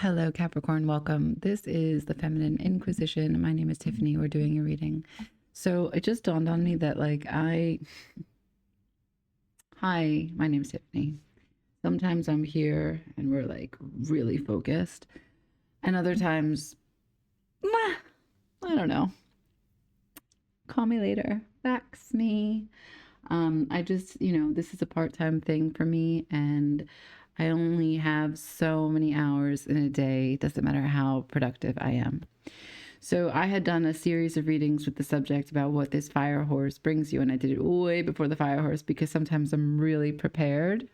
Hello, Capricorn. Welcome. This is the Feminine Inquisition. My name is Tiffany. We're doing a reading. So it just dawned on me that, hi, my name is Tiffany. Sometimes I'm here and we're like really focused, and other times, I don't know. Call me later. Fax me. I just, this is a part-time thing for me, and I only have so many hours in a day. It doesn't matter how productive I am. So I had done a series of readings with the subject about what this fire horse brings you, and I did it way before the fire horse because sometimes I'm really prepared.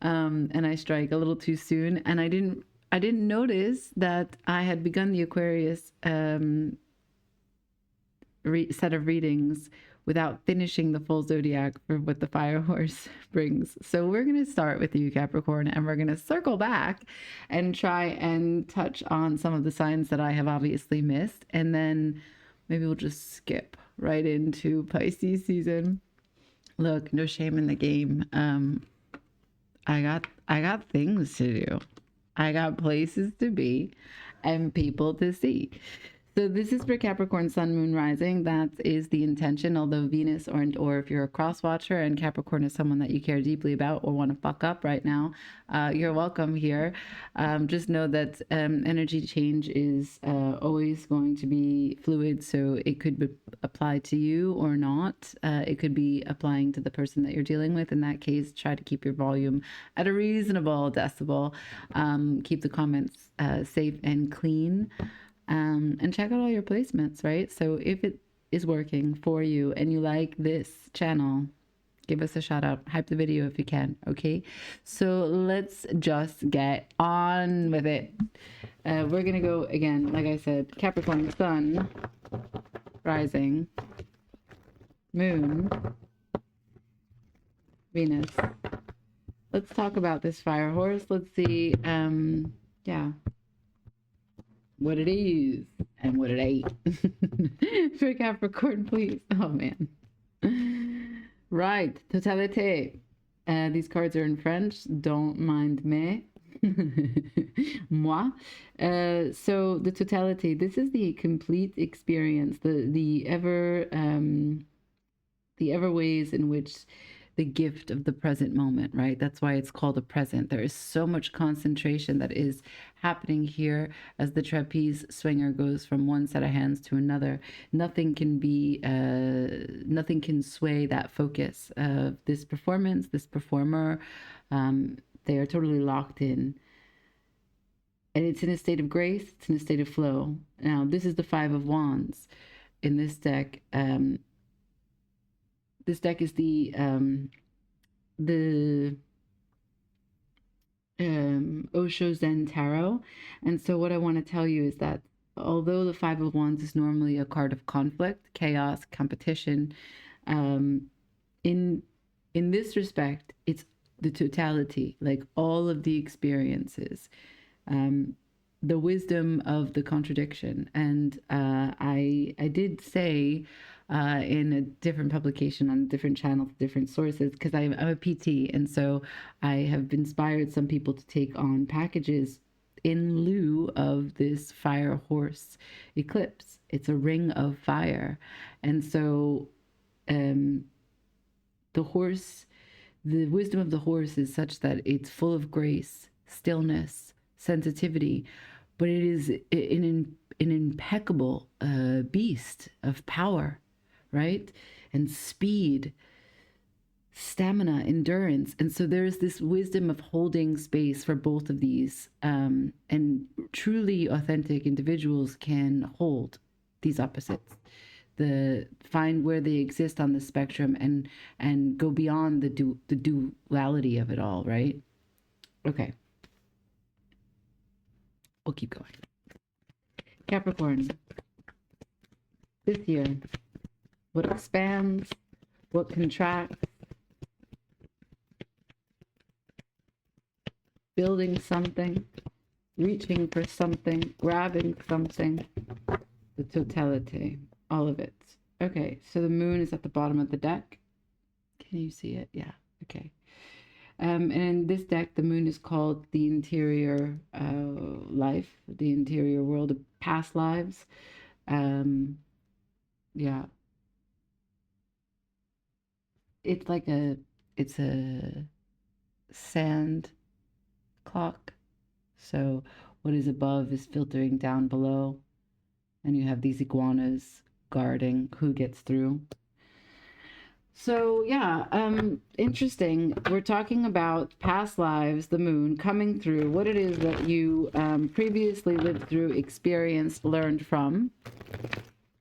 And I strike a little too soon, and I didn't notice that I had begun the Aquarius set of readings without finishing the full zodiac for what the fire horse brings. So we're going to start with you, Capricorn, and we're going to circle back and try and touch on some of the signs that I have obviously missed, and then maybe we'll just skip right into Pisces season. Look, no shame in the game. I got things to do. I got places to be and people to see. So this is for Capricorn, Sun, Moon, Rising. That is the intention, although Venus or if you're a cross watcher and Capricorn is someone that you care deeply about or want to fuck up right now, you're welcome here. Just know that energy change is always going to be fluid, so it could apply to you or not. It could be applying to the person that you're dealing with. In that case, try to keep your volume at a reasonable decibel. Keep the comments safe and clean. And check out all your placements, right? So if it is working for you and you like this channel, give us a shout out, hype the video if you can, okay? So let's just get on with it. We're gonna go again, like I said, Capricorn, Sun, Rising, Moon, Venus. Let's talk about this fire horse. Let's see, what it is and what it ain't. For Capricorn, please. Oh man. Right, totalite. These cards are in French. Don't mind me. Moi. So the totality. This is the complete experience. The ever ways in which the gift of the present moment, right? That's why it's called a present. There is so much concentration that is happening here as the trapeze swinger goes from one set of hands to another. Nothing can sway that focus of this performance, this performer. They are totally locked in. And it's in a state of grace, it's in a state of flow. Now, this is the Five of Wands in this deck. This deck is the Osho Zen Tarot. And so what I want to tell you is that although the Five of Wands is normally a card of conflict, chaos, competition, in this respect, it's the totality, like all of the experiences, the wisdom of the contradiction. And I did say in a different publication on different channels, different sources, because I'm a PT, and so I have inspired some people to take on packages in lieu of this fire horse eclipse. It's a ring of fire, and so the wisdom of the horse is such that it's full of grace, stillness, sensitivity, but it is an impeccable beast of power, right? And speed, stamina, endurance. And so there's this wisdom of holding space for both of these. And truly authentic individuals can hold these opposites, find where they exist on the spectrum and go beyond the duality of it all, right? Okay. We'll keep going. Capricorn, this year, what expands, what contracts, building something, reaching for something, grabbing something, the totality, all of it. Okay, so the moon is at the bottom of the deck. Can you see it? Yeah, okay. And in this deck, the moon is called the interior life, the interior world of past lives. Yeah. It's like it's a sand clock. So what is above is filtering down below. And you have these iguanas guarding who gets through. So yeah, interesting. We're talking about past lives, the moon coming through, what it is that you previously lived through, experienced, learned from,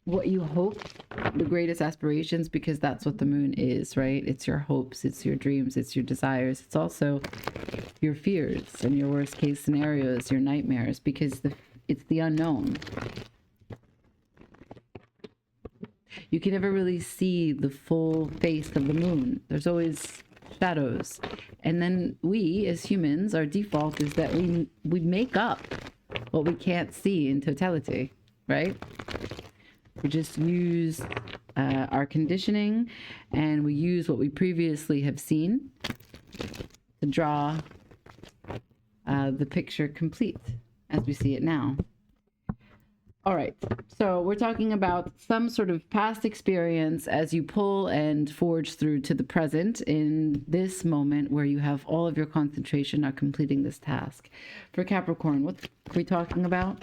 what you hope, the greatest aspirations, because that's what the moon is, right? It's your hopes, it's your dreams, it's your desires. It's also your fears and your worst case scenarios, your nightmares, because it's the unknown. You can never really see the full face of the moon. There's always shadows. And then we, as humans, our default is that we make up what we can't see in totality, right? We just use our conditioning, and we use what we previously have seen to draw the picture complete as we see it now. All right, so we're talking about some sort of past experience as you pull and forge through to the present in this moment where you have all of your concentration on completing this task. For Capricorn, what are we talking about?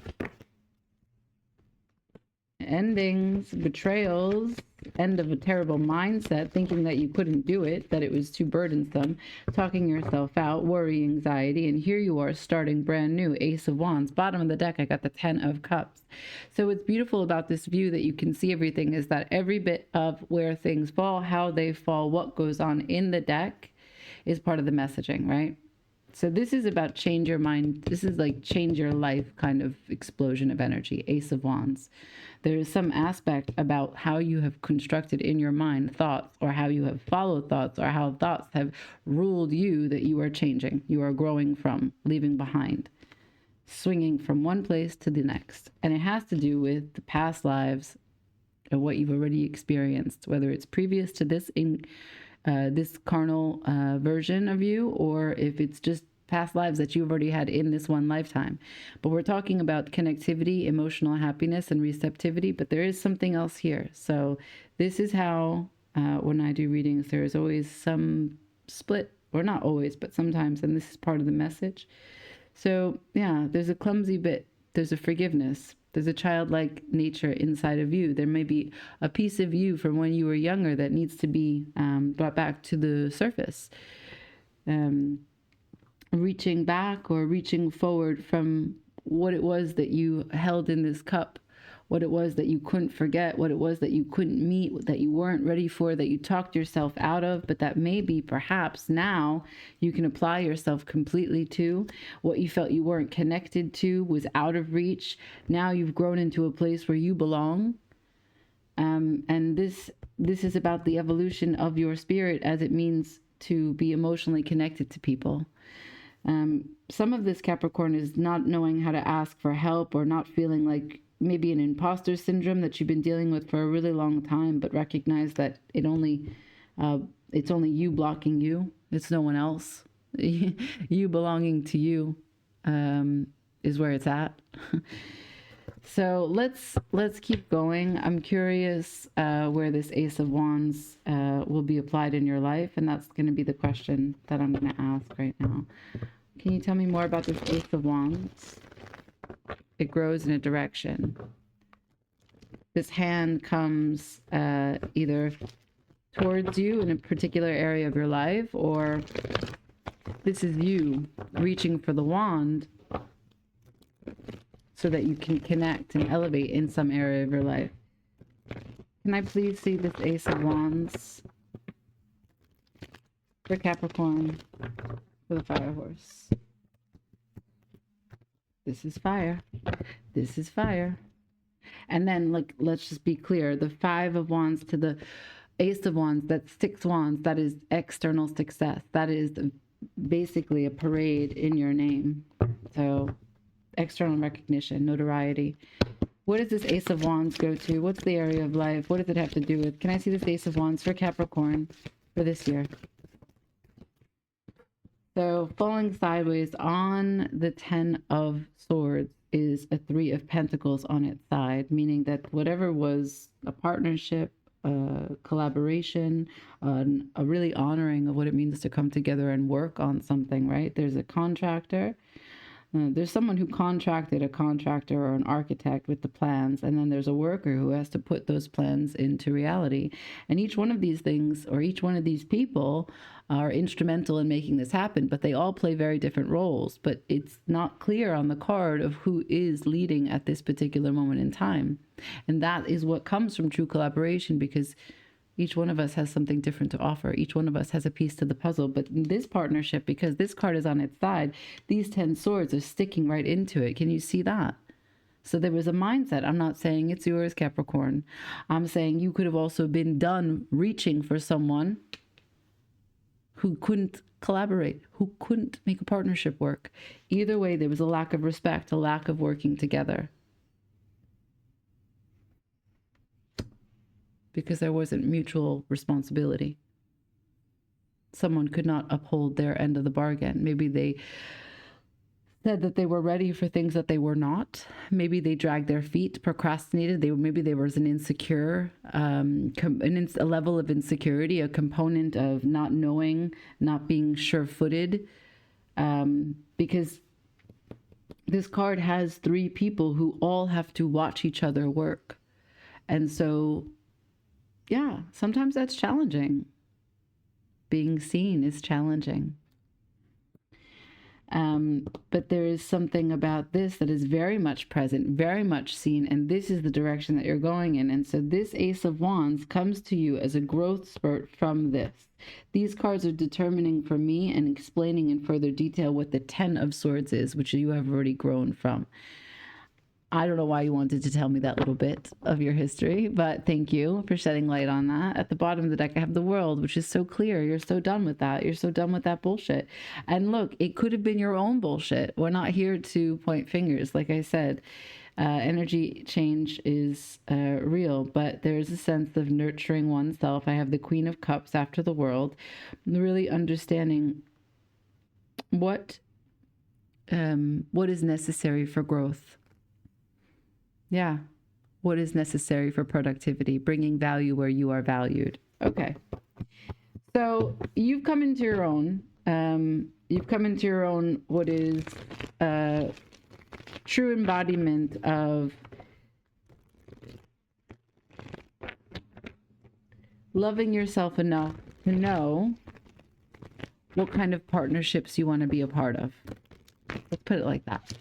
Endings, betrayals, end of a terrible mindset, thinking that you couldn't do it, that it was too burdensome, talking yourself out, worry, anxiety, and here you are starting brand new. Ace of Wands. Bottom of the deck, I got the 10 of Cups. So what's beautiful about this view that you can see everything is that every bit of where things fall, how they fall, what goes on in the deck is part of the messaging, right? So this is about change your mind. This is like change your life kind of explosion of energy. Ace of Wands. There is some aspect about how you have constructed in your mind thoughts, or how you have followed thoughts, or how thoughts have ruled you, that you are changing. You are growing from, leaving behind, swinging from one place to the next. And it has to do with the past lives and what you've already experienced, whether it's previous to this this carnal version of you, or if it's just past lives that you've already had in this one lifetime. But we're talking about connectivity, emotional happiness, and receptivity, but there is something else here. So this is how, when I do readings, there is always some split, or not always, but sometimes, and this is part of the message. So yeah, there's a clumsy bit, there's a forgiveness, there's a childlike nature inside of you. There may be a piece of you from when you were younger that needs to be brought back to the surface. Reaching back or reaching forward from what it was that you held in this cup, what it was that you couldn't forget, what it was that you couldn't meet, that you weren't ready for, that you talked yourself out of, but that maybe perhaps now you can apply yourself completely to. What you felt you weren't connected to, was out of reach. Now you've grown into a place where you belong. And this is about the evolution of your spirit, as it means to be emotionally connected to people. Some of this, Capricorn, is not knowing how to ask for help, or not feeling like maybe an imposter syndrome that you've been dealing with for a really long time, but recognize that it's only you blocking you. It's no one else. You belonging to you is where it's at. So let's keep going. I'm curious where this Ace of Wands will be applied in your life, and that's going to be the question that I'm going to ask right now. Can you tell me more about this Ace of Wands? It grows in a direction. This hand comes either towards you in a particular area of your life, or this is you reaching for the wand so that you can connect and elevate in some area of your life. Can I please see this Ace of Wands for Capricorn, for the fire horse? This is fire. This is fire. And then, like, let's just be clear. The 5 of Wands to the Ace of Wands, that's 6 wands. That is external success. That is basically a parade in your name. So external recognition, notoriety. What does this Ace of Wands go to? What's the area of life? What does it have to do with? Can I see this Ace of Wands for Capricorn for this year? So falling sideways on the 10 of Swords is a 3 of Pentacles on its side, meaning that whatever was a partnership, a collaboration, a really honoring of what it means to come together and work on something, right? There's a contractor. There's someone who contracted a contractor or an architect with the plans, and then there's a worker who has to put those plans into reality. And each one of these things, or each one of these people, are instrumental in making this happen, but they all play very different roles. But it's not clear on the card of who is leading at this particular moment in time. And that is what comes from true collaboration, because each one of us has something different to offer. Each one of us has a piece to the puzzle. But in this partnership, because this card is on its side, these 10 swords are sticking right into it. Can you see that? So there was a mindset. I'm not saying it's yours, Capricorn. I'm saying you could have also been done reaching for someone who couldn't collaborate, who couldn't make a partnership work. Either way, there was a lack of respect, a lack of working together, because there wasn't mutual responsibility. Someone could not uphold their end of the bargain. Maybe they said that they were ready for things that they were not. Maybe they dragged their feet, procrastinated. Maybe there was an insecure, a level of insecurity, a component of not knowing, not being sure-footed, because this card has 3 people who all have to watch each other work. And so, yeah, sometimes that's challenging. Being seen is challenging. But there is something about this that is very much present, very much seen, and this is the direction that you're going in. And so this Ace of Wands comes to you as a growth spurt from this. These cards are determining for me and explaining in further detail what the 10 of Swords is, which you have already grown from. I don't know why you wanted to tell me that little bit of your history, but thank you for shedding light on that. At the bottom of the deck, I have the World, which is so clear. You're so done with that. You're so done with that bullshit. And look, it could have been your own bullshit. We're not here to point fingers. Like I said, energy change is real, but there's a sense of nurturing oneself. I have the Queen of Cups after the World, really understanding what is necessary for growth. Yeah. What is necessary for productivity? Bringing value where you are valued. Okay. So you've come into your own. What is true embodiment of loving yourself enough to know what kind of partnerships you want to be a part of. Let's put it like that.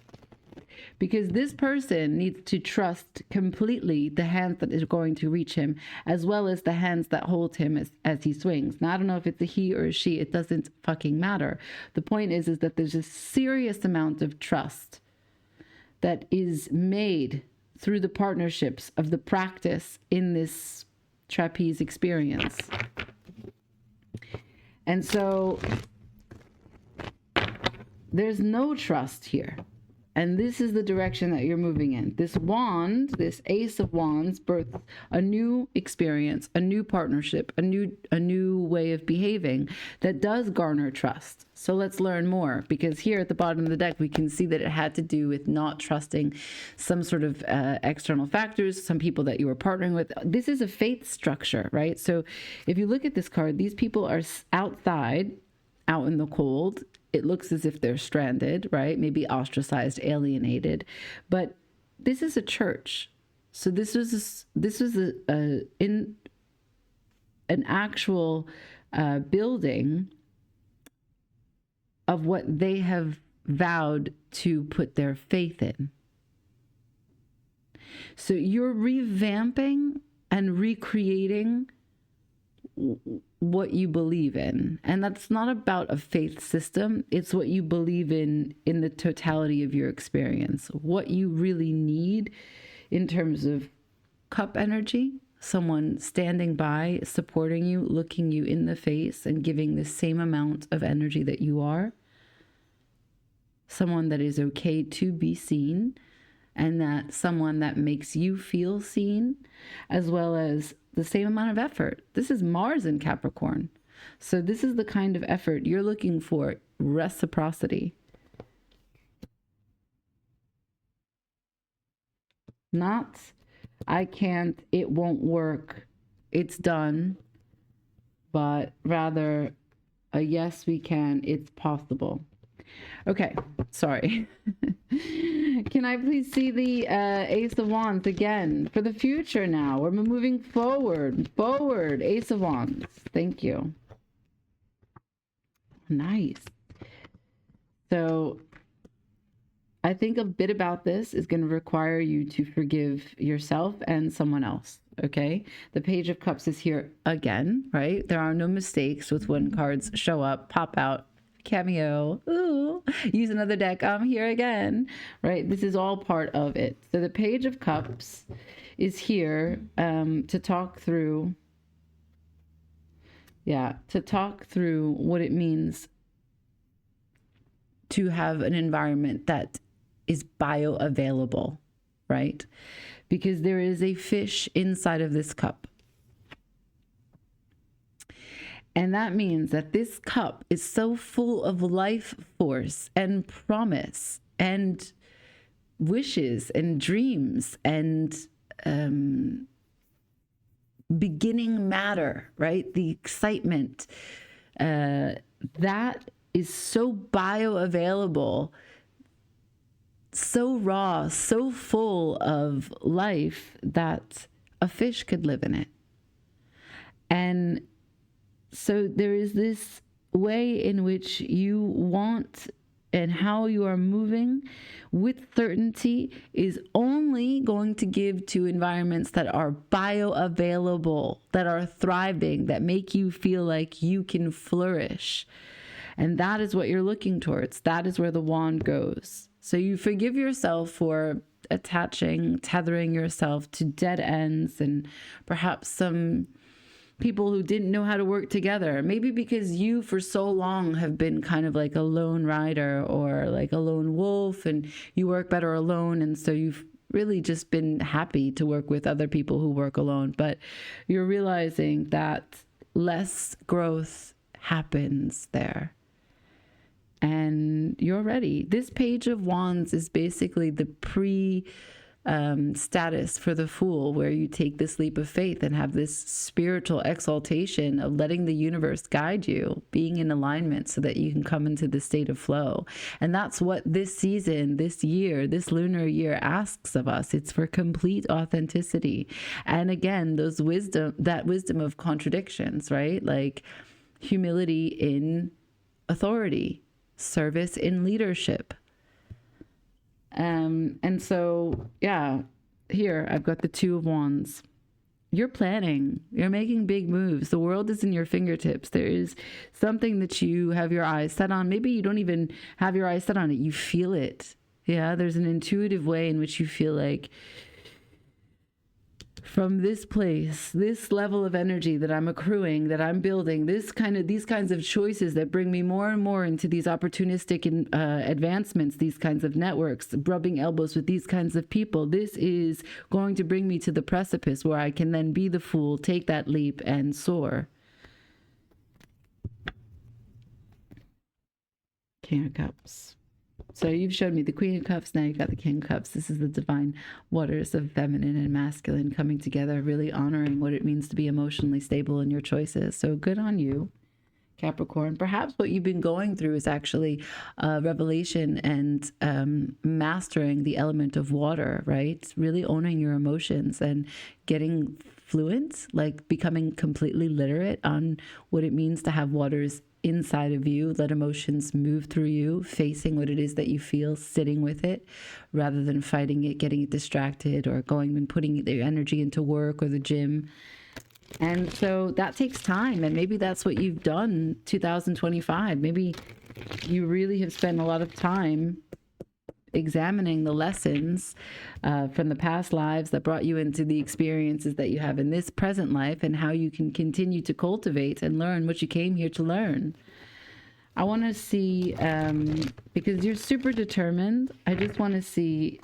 Because this person needs to trust completely the hands that is going to reach him, as well as the hands that hold him as he swings. Now, I don't know if it's a he or a she. It doesn't fucking matter. The point is that there's a serious amount of trust that is made through the partnerships of the practice in this trapeze experience. And so there's no trust here. And this is the direction that you're moving in. This wand, this Ace of Wands, births a new experience, a new partnership, a new way of behaving that does garner trust. So let's learn more, because here at the bottom of the deck, we can see that it had to do with not trusting some sort of external factors, some people that you were partnering with. This is a faith structure, right? So if you look at this card, these people are outside, out in the cold. It looks as if they're stranded, right? Maybe ostracized, alienated. But this is a church. So this was an actual building of what they have vowed to put their faith in. So you're revamping and recreating what you believe in. And that's not about a faith system. It's what you believe in the totality of your experience. What you really need in terms of cup energy, someone standing by, supporting you, looking you in the face and giving the same amount of energy that you are. Someone that is okay to be seen, and that someone that makes you feel seen, as well as the same amount of effort. This is Mars in Capricorn. So this is the kind of effort you're looking for, reciprocity. Not, I can't, it won't work, it's done, but rather a yes, we can, it's possible. Okay, sorry. Can I please see the Ace of Wands again for the future now? We're moving forward, Ace of Wands. Thank you. Nice. So I think a bit about this is going to require you to forgive yourself and someone else. Okay. The Page of Cups is here again, right? There are no mistakes with when cards show up, pop out, cameo, ooh, use another deck, I'm here again, right? This is all part of it. So the Page of Cups is here to talk through, what it means to have an environment that is bioavailable, right? Because there is a fish inside of this cup. And that means that this cup is so full of life force and promise and wishes and dreams and beginning matter, right? The excitement that is so bioavailable, so raw, so full of life that a fish could live in it. And so there is this way in which you want and how you are moving with certainty is only going to give to environments that are bioavailable, that are thriving, that make you feel like you can flourish. And that is what you're looking towards. That is where the wand goes. So you forgive yourself for tethering yourself to dead ends and perhaps some people who didn't know how to work together. Maybe because you for so long have been kind of like a lone rider or like a lone wolf and you work better alone. And so you've really just been happy to work with other people who work alone. But you're realizing that less growth happens there. And you're ready. This Page of Wands is basically the status for the Fool, where you take this leap of faith and have this spiritual exaltation of letting the universe guide you, being in alignment so that you can come into the state of flow. And that's what this season, this year, this lunar year asks of us. It's for complete authenticity. And again, that wisdom of contradictions, right? Like humility in authority, service in leadership. And so, yeah, here I've got the Two of Wands. You're planning, you're making big moves. The world is in your fingertips. There is something that you have your eyes set on. Maybe you don't even have your eyes set on it. You feel it. Yeah, there's an intuitive way in which you feel like from this place, this level of energy that I'm accruing, that I'm building, these kinds of choices that bring me more and more into these opportunistic advancements, these kinds of networks, rubbing elbows with these kinds of people. This is going to bring me to the precipice where I can then be the Fool, take that leap and soar. King of Cups. So you've showed me the Queen of Cups, now you've got the King of Cups. This is the divine waters of feminine and masculine coming together, really honoring what it means to be emotionally stable in your choices. So good on you, Capricorn. Perhaps what you've been going through is actually revelation and mastering the element of water, right? Really owning your emotions and getting fluent, like becoming completely literate on what it means to have waters inside of you, let emotions move through you, facing what it is that you feel, sitting with it, rather than fighting it, getting it distracted, or going and putting their energy into work or the gym. And so that takes time. And maybe that's what you've done 2025. Maybe you really have spent a lot of time examining the lessons from the past lives that brought you into the experiences that you have in this present life, and how you can continue to cultivate and learn what you came here to learn. I want to see, because you're super determined, I just want to see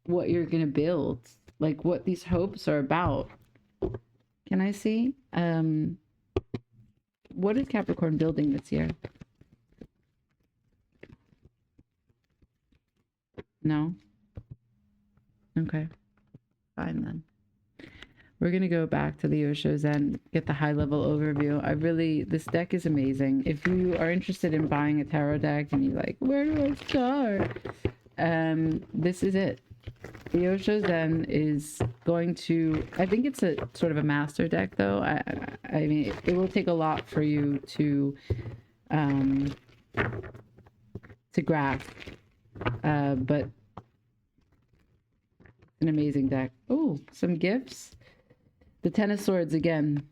what you're going to build, like what these hopes are about. Can I see? What is Capricorn building this year? No? Okay. Fine then. We're going to go back to the Oshos and get the high level overview. This deck is amazing. If you are interested in buying a tarot deck and you're like, where do I start? This is it. The Osho Zen is going to, I think it's a sort of a master deck though. I mean, it will take a lot for you to grasp, but an amazing deck. Oh, some gifts. The Ten of Swords again,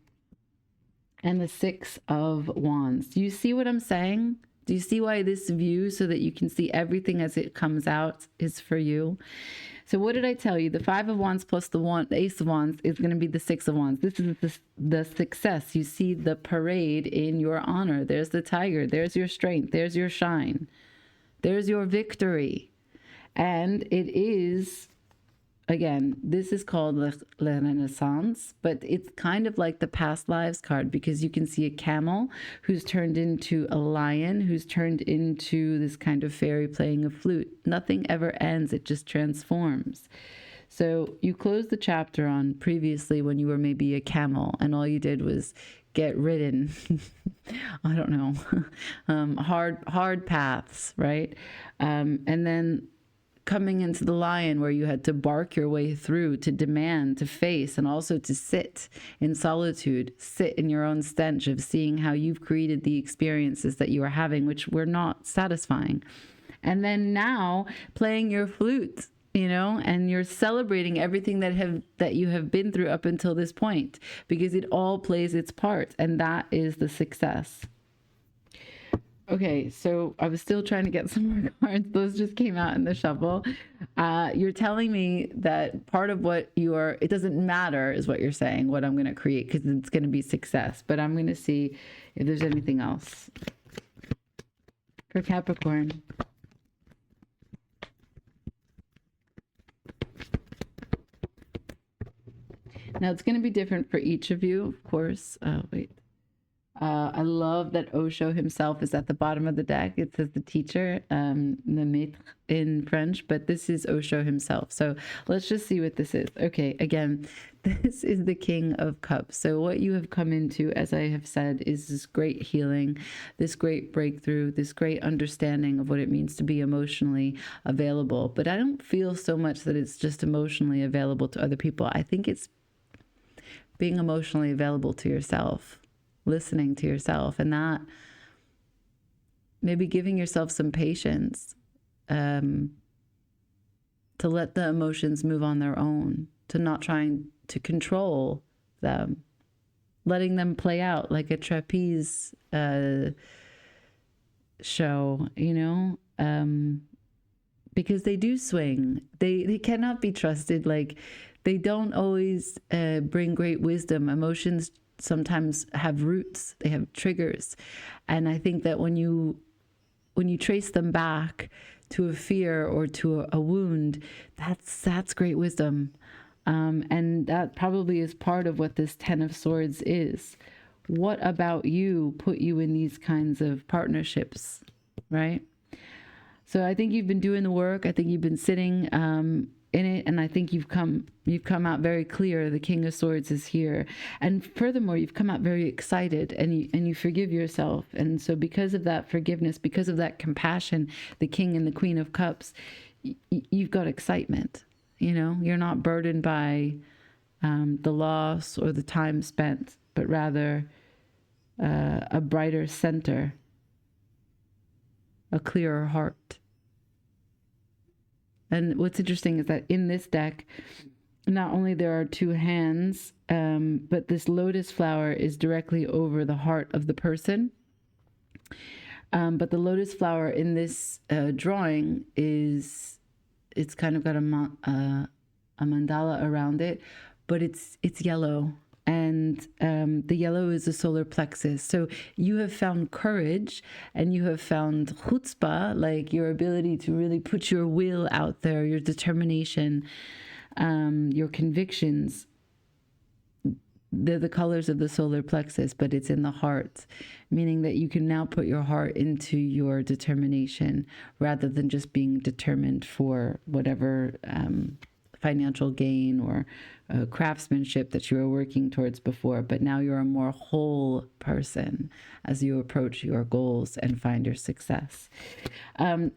and the Six of Wands. Do you see what I'm saying? Do you see why this view, so that you can see everything as it comes out, is for you? So what did I tell you? The Five of Wands plus the Ace of Wands is going to be the Six of Wands. This is the success. You see the parade in your honor. There's the tiger. There's your strength. There's your shine. There's your victory. And it is, again, this is called Le Renaissance, but it's kind of like the past lives card, because you can see a camel who's turned into a lion, who's turned into this kind of fairy playing a flute. Nothing ever ends. It just transforms. So you closed the chapter on previously when you were maybe a camel and all you did was get ridden. I don't know, hard paths, right? And then coming into the lion, where you had to bark your way through, to demand, to face, and also to sit in solitude, sit in your own stench of seeing how you've created the experiences that you are having, which were not satisfying. And then now playing your flute, you know, and you're celebrating everything that you have been through up until this point, because it all plays its part, and that is the success. Okay, so I was still trying to get some more cards. Those just came out in the shuffle. You're telling me that part of what it doesn't matter is what you're saying, what I'm going to create, because it's going to be success. But I'm going to see if there's anything else for Capricorn. Now, it's going to be different for each of you, of course. Wait. I love that Osho himself is at the bottom of the deck. It says the teacher, le maître in French, but this is Osho himself. So let's just see what this is. Okay, again, this is the King of Cups. So what you have come into, as I have said, is this great healing, this great breakthrough, this great understanding of what it means to be emotionally available. But I don't feel so much that it's just emotionally available to other people. I think it's being emotionally available to yourself, listening to yourself, and that maybe giving yourself some patience to let the emotions move on their own, to not trying to control them, letting them play out like a trapeze show, you know, because they do swing. They cannot be trusted. Like, they don't always bring great wisdom. Emotions sometimes have roots, they have triggers. And I think that when you trace them back to a fear or to a wound, that's great wisdom. And that probably is part of what this Ten of Swords is. What about you put you in these kinds of partnerships, right? So I think you've been doing the work. I think you've been sitting in it, and I think you've come out very clear. The King of Swords is here, and furthermore, you've come out very excited, and you forgive yourself. And so, because of that forgiveness, because of that compassion, the King and the Queen of Cups, you've got excitement. You know, you're not burdened by the loss or the time spent, but rather a brighter center, a clearer heart. And what's interesting is that in this deck, not only there are two hands, but this lotus flower is directly over the heart of the person. But the lotus flower in this drawing it's kind of got a mandala around it, but it's yellow. And the yellow is the solar plexus. So you have found courage, and you have found chutzpah, like your ability to really put your will out there, your determination, your convictions. they're the colors of the solar plexus, but it's in the heart, meaning that you can now put your heart into your determination rather than just being determined for whatever financial gain or craftsmanship that you were working towards before. But now you're a more whole person as you approach your goals and find your success.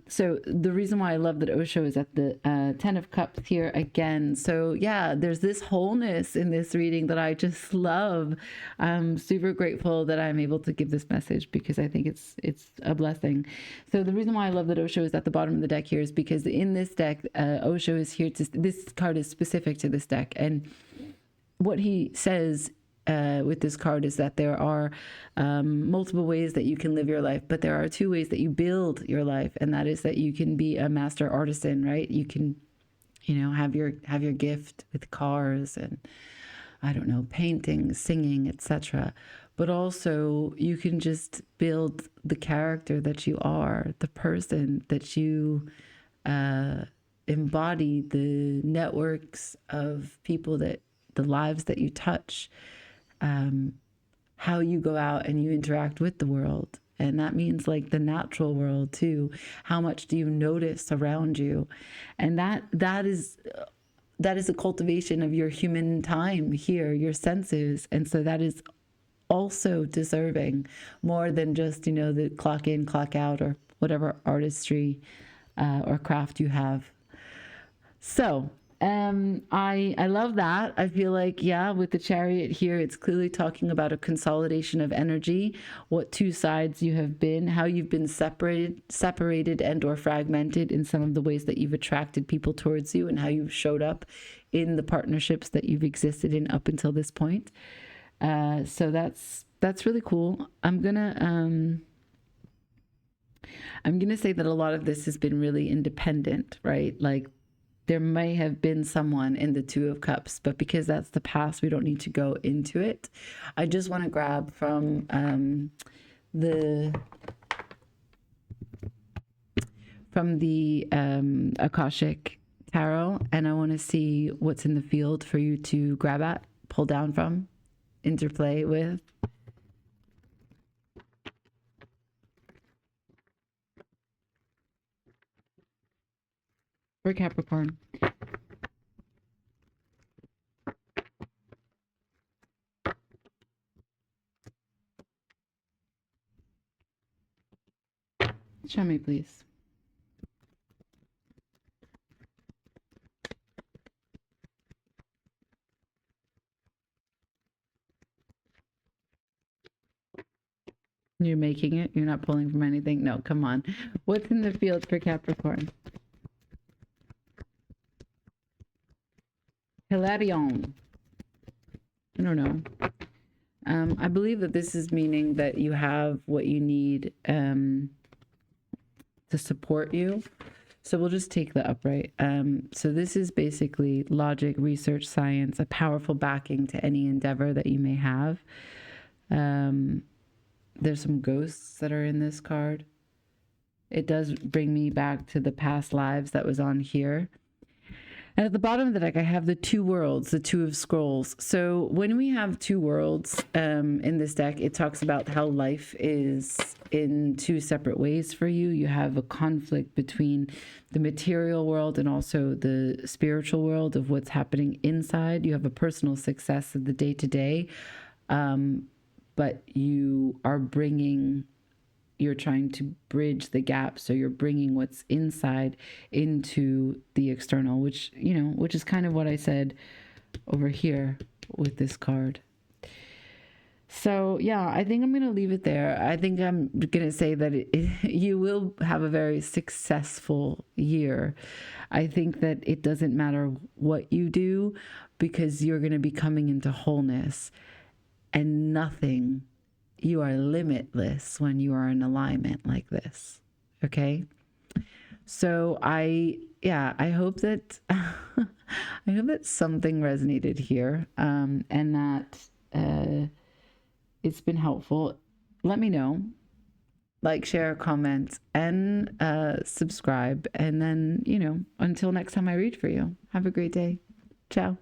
So the reason why I love that Osho is at the 10 of Cups here again. So yeah, there's this wholeness in this reading that I just love. I'm super grateful that I'm able to give this message because I think it's a blessing. So the reason why I love that Osho is at the bottom of the deck here is because in this deck, Osho is here to, this card is specific to this deck. And what he says with this card is that there are multiple ways that you can live your life, but there are two ways that you build your life, and that is that you can be a master artisan, right? You can, you know, have your gift with cars and, I don't know, painting, singing, etc. But also you can just build the character that you are, the person that you embody, the networks of people that, the lives that you touch, how you go out and you interact with the world. And that means like the natural world too. How much do you notice around you? And that is a cultivation of your human time here, your senses. And so that is also deserving more than just, you know, the clock in, clock out, or whatever artistry or craft you have. So I love that. I feel like, yeah, with the Chariot here, it's clearly talking about a consolidation of energy, what two sides you have been, how you've been separated and or fragmented in some of the ways that you've attracted people towards you, and how you've showed up in the partnerships that you've existed in up until this point. So that's really cool. I'm gonna say that a lot of this has been really independent, right? Like, there may have been someone in the Two of Cups, but because that's the past, we don't need to go into it. I just want to grab from the Akashic Tarot, and I want to see what's in the field for you to grab at, pull down from, interplay with. For Capricorn. Show me, please. You're making it? You're not pulling from anything? No, come on. What's in the field for Capricorn? Hilarion. I don't know. I believe that this is meaning that you have what you need to support you. So we'll just take the upright. So this is basically logic, research, science, a powerful backing to any endeavor that you may have. There's some ghosts that are in this card. It does bring me back to the past lives that was on here. And at the bottom of the deck, I have the two worlds, the Two of Scrolls. So when we have two worlds in this deck, it talks about how life is in two separate ways for you. You have a conflict between the material world and also the spiritual world of what's happening inside. You have a personal success of the day-to-day, but you are you're trying to bridge the gap. So you're bringing what's inside into the external, which is kind of what I said over here with this card. So yeah, I think I'm going to leave it there. I think I'm going to say that you will have a very successful year. I think that it doesn't matter what you do, because you're going to be coming into wholeness, and you are limitless when you are in alignment like this. Okay. So I hope that, I hope that something resonated here, and that, it's been helpful. Let me know, like, share, comment, and subscribe. And then, until next time I read for you, have a great day. Ciao.